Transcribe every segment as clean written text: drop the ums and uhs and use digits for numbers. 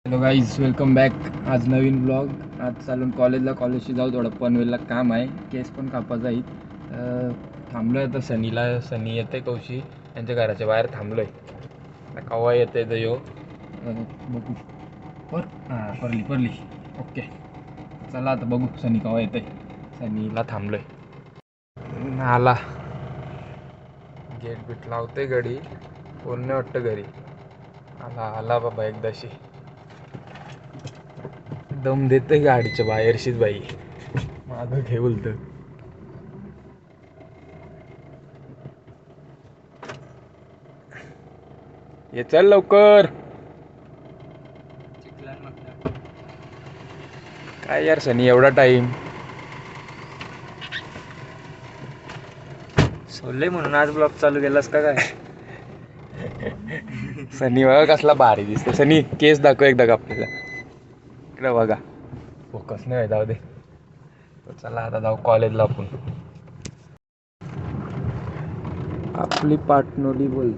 Hello guys, welcome back. आज नवीन blog. आज चालून कॉलेजशी जाऊ. थोडं पनवेलला काम आहे, केस पण कापायचं आहे. थांबलो आहे आता सनी येते कौशी यांच्या घराच्या बाहेर थांबलो आहे. कवा येते तर यो बघू. परली ओके. चला आता बघू सनी कवा येते. सनीला थांबलो आहे. आला गेट बीट लावते घडी कोण नाही वाटतं घरी. आला बाबा एकदाशी. दम देते गाडीच्या बाहेरशीच बाई. मागं घे बोलत. ये चल लवकर. काय यार सनी एवढा टाइम सोडले म्हणून आज ब्लॉग चालू केलास का काय? सनी बघा कसला भारी दिसतो. सनी केस दाखव एकदा आपल्याला. इकडे बघा. फोकस नाही जाऊ दे. तर चला आता जाऊ कॉलेजला आपण. आपली पाटणोली बोल.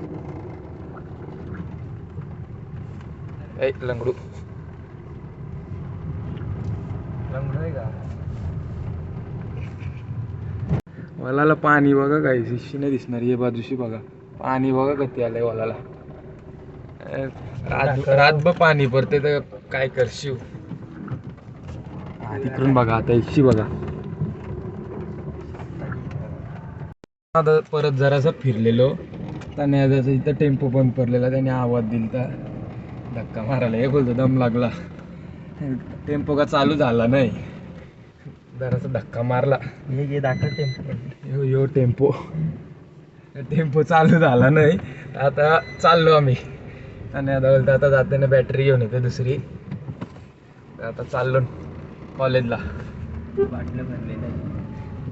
ए लंगडू आहे का? वलाला पाणी बघा काही शिशी नाही दिसणार. ये बाजूशी बघा पाणी बघा कधी आलंय वलाला. रातभर पाणी पडते तर काय करशील. तिकडून बघा आता इशी बघा. आता परत जरासं फिरलेलो त्याने इथं टेम्पो बंद पडलेला. त्याने आवाज दिला, धक्का मारायला. हे बोलतो दम लागला. टेम्पो का चालू झाला नाही, जरासा धक्का मारला. यो टेम्पो चालू झाला नाही. आता चाललो आम्ही. आणि आता जाताना बॅटरी घेऊन येते दुसरी. आता चाललो कॉलेजला.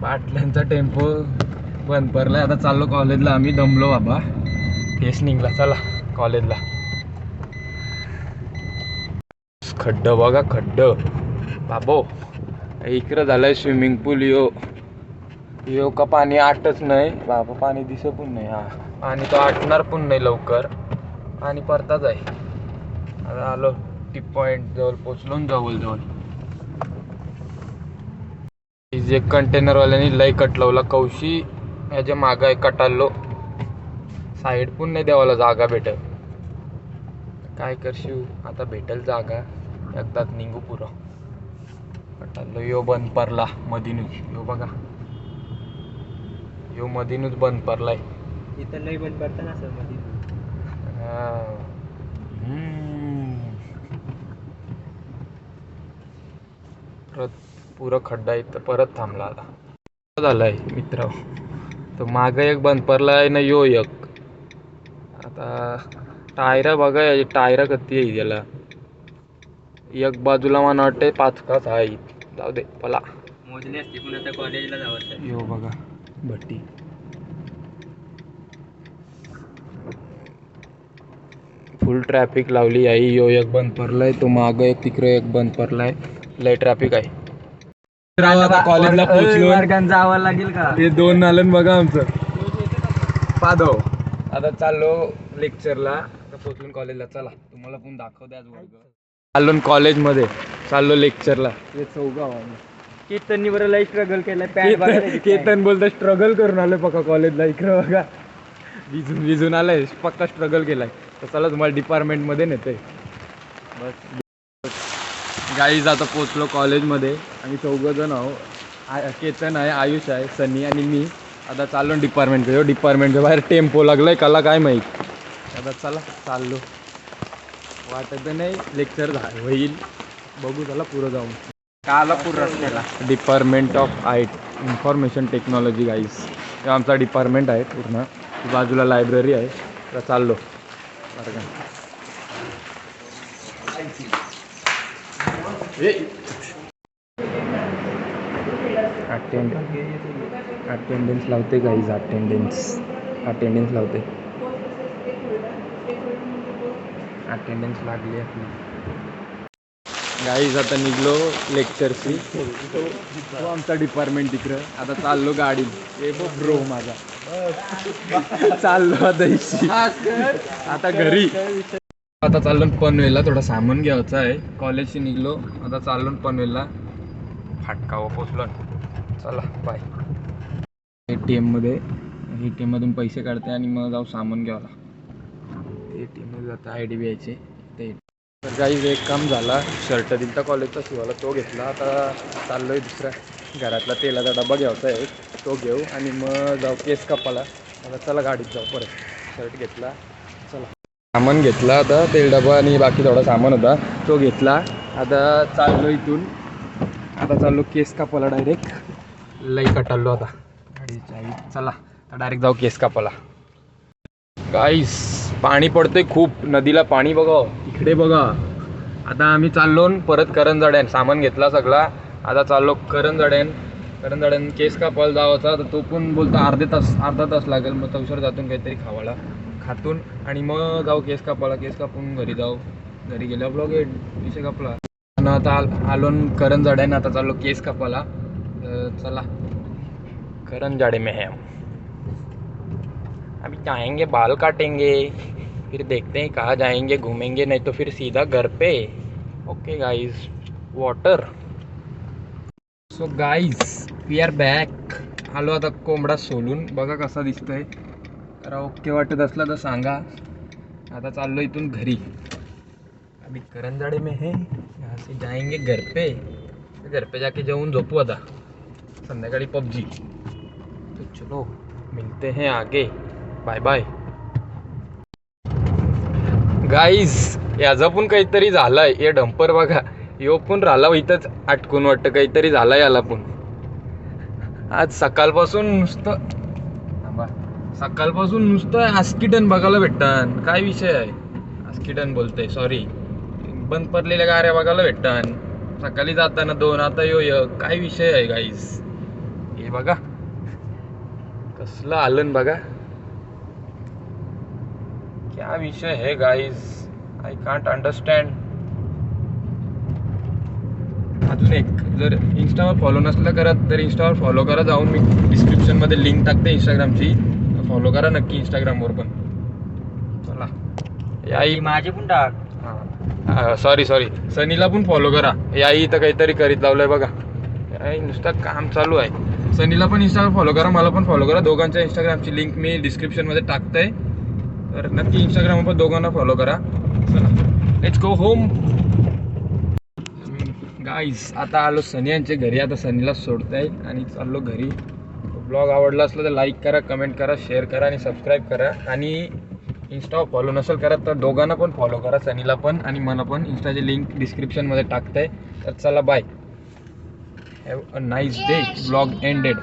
बाटल्यांचा टेम्पो बंद पडलाय. आता चाललो कॉलेजला आम्ही. दमलो बाबा. केस निघला. चला कॉलेजला. खड्ड बघा खड्ड बाबो. इकडं झालंय स्विमिंग पूल. यो का पाणी आटच नाही बाबा. पाणी दिसत पण नाही. हा पाणी तो आटणार पण नाही लवकर. आणि परताच आहे. आता आलो टी पॉइंट जवळ पोचलो. जवळ एक कंटेनरवाल्याने लय कटलवला. कौशी याच्या मागं आहे कटालो. साईड पण नाही द्यावाला जागा भेटल. काय करशील आता. भेटेल जागा एकदाच निघू पुरं. कटालो यो बंद पडला मधीनच. यो बघा यो मधीनच बंद पडलाय. इथं लय बंद पडतं ना सर मध्ये. परत पुरं खड्डा इथं परत थांबला. आता झालाय मित्र. तो मागं एक बंद पडलाय ना यो एक. आता टायरा बघा. टायरा कधी आहे त्याला. एक बाजूला मला वाटते 5 का 6 आहे. जाऊ दे पला मोजली असते पण आता कॉलेजला जावं. यो बघा भट्टी. फुल ट्रॅफिक लावली आहे. यो एक बंद पडलाय. तो मागं एक तिकडे एक बंद पडलाय. लय ट्रॅफिक आहे. आता कॉलेजला पोहोचलो. जावं लागेल का? ते 2 नालन बघा आमचं पादव. आता चाललो लेक्चरला. आता पोहोचून कॉलेजला. चला तुम्हाला पण दाखवते आज वर्ग. चाललो कॉलेजमध्ये. चाललो लेक्चरला. हे चौगाव आहे. केतननी बरं लय स्ट्रगल केलाय. केतन बोलतो स्ट्रगल करून आलोय पक्का कॉलेजला. इकडे बघा भिजून आलाय. पक्का स्ट्रगल केलाय. तर चला तुम्हाला डिपार्टमेंटमध्ये नेते. बस गाईज आता पोचलो कॉलेजमध्ये. आम्ही 4 जण आहो. केतन आहे, आयुष आहे, सनी आणि मी. आता चाललो डिपार्टमेंटकडे. डिपार्टमेंटच्या बाहेर टेम्पो लागलाय काला काय माहीत. आता चला चाललो. वाटत नाही लेक्चर होईल. बघू चला पुढं जाऊन. काला पूर्ण रस्त्याला department of art information technology guys. हे आमचा डिपार्टमेंट आहे पूर्ण. बाजूला लायब्ररी आहे. तर चाललो बरं का. अटेंडन्स लावते गाईज. अटेंडन्स लावते. अटेंडन्स लागली आपली गाईज. आता निघलो लेक्चरची. तो आमचा डिपार्टमेंट तिकडं. आता चाललो गाडी. ए ब्रो माझा चाललो आता घरी. आता चाललो पनवेलला, थोडं सामान घ्यायचं आहे. कॉलेजशी निघलो, आता चाललो पनवेलला. फाटकावर पोचलो. चला बाय. ATM मधून पैसे काढते आणि मग जाऊ सामान घ्यायला. ATM मध्ये जातं IDBIचे ते. तर काही एक काम झाला, शर्ट दिलता कॉलेजचा शिवाला, तो घेतला. आता चाललो आहे दुसऱ्या घरातला तेलाचा डबा घ्यायचा आहे, तो घेऊ आणि मग जाऊ केस कापाला. आता चला गाडीत जाऊ परत. शर्ट घेतला, चला. सामान घेतला, आता तेल डबा आणि बाकी थोडा सामान होता तो घेतला. आता चाललो इथून, आता चाललो केस कापाला डायरेक्ट. लई कटाळलो आता गाडीची आई. चला डायरेक्ट जाऊ केस कापाला. गाईस पाणी पडते खूप, नदीला पाणी बघा, इकडे बघा. आता आम्ही चाललो परत करंजाड्यान, सामान घेतला सगळा. आता चाललो करंजाड्यान केस कापायला जावाचा. तर तो पण बोलता अर्धा तास लागेल. मग तवसर जातून काहीतरी खातून आणि मग जाऊ केस कापायला. केस कापून घरी जाऊ. घरी गेल्यावर ब्लॉग विषय कापला. आणि आता आलो करंजाड्यान, आता चाललो केस कापायला. चला करंजाडे में है हम. अभी जाएंगे, बाल काटेंगे, फिर देखते हैं कहाँ जाएंगे, घूमेंगे, नहीं तो फिर सीधा घर पे. Okay guys, water. So guys we are back. आलो आता कोंबडा सोलून, बघा कसा दिसतोय. तर ओके वाटत असला तर सांगा. आता चाललो इथून घरी. अभी करंजाडे में है, यहाँ से जाएंगे घर पे जाके जाऊन झोपू आता. संध्याकाळी PUBG. तो चलो मिलते हैं आगे. Bye bye. गाईज याचा पण काहीतरी झालाय. हे डंपर बघा, यो पण राहिला इथंच अटकून. वाटतं काहीतरी झालाय याला पण. आज सकाळपासून नुसतं आस्किटन बघायला भेटतात. काय विषय आहे, आस्किटन बोलतोय, सॉरी, बंद पडलेल्या गाड्या बघायला भेटतात. सकाळी जाताना 2, आता यो काय विषय आहे गाईज. हे बघा कसलं आलन बघा. क्या विषय है गाइस, आय कांट अंडरस्टँड. अजून एक, जर इंस्टावर फॉलो नसलं करत तर इंस्टावर फॉलो करा जाऊन. मी डिस्क्रिप्शनमध्ये लिंक टाकते इंस्टाग्रामची, फॉलो करा नक्की इंस्टाग्रामवर पण. चला याई माझे पण टाक. हां सॉरी सनीला पण फॉलो करा. याई तर काहीतरी करीत लावलंय बघा. याई नुसतं काम चालू आहे. सनीला पण इंस्टावर फॉलो करा, मला पण फॉलो करा. दोघांच्या इंस्टाग्रामची लिंक मी डिस्क्रिप्शनमध्ये टाकतंय, तर नक्की इंस्टाग्रामवर दोघांना फॉलो करा. चला लेट्स गो होम गाईज. आता आलो सनी यांच्या घरी. आता सनीला सोडताय आणि चाललो घरी. ब्लॉग आवडला असला तर लाईक करा, कमेंट करा, शेअर करा आणि सबस्क्राईब करा. आणि इंस्टावर फॉलो नसेल करत तर दोघांना पण फॉलो करा, सनीला पण आणि मला पण. इंस्टाची लिंक डिस्क्रिप्शनमध्ये टाकतंय. तर चला bye, have a nice day. Blog ended.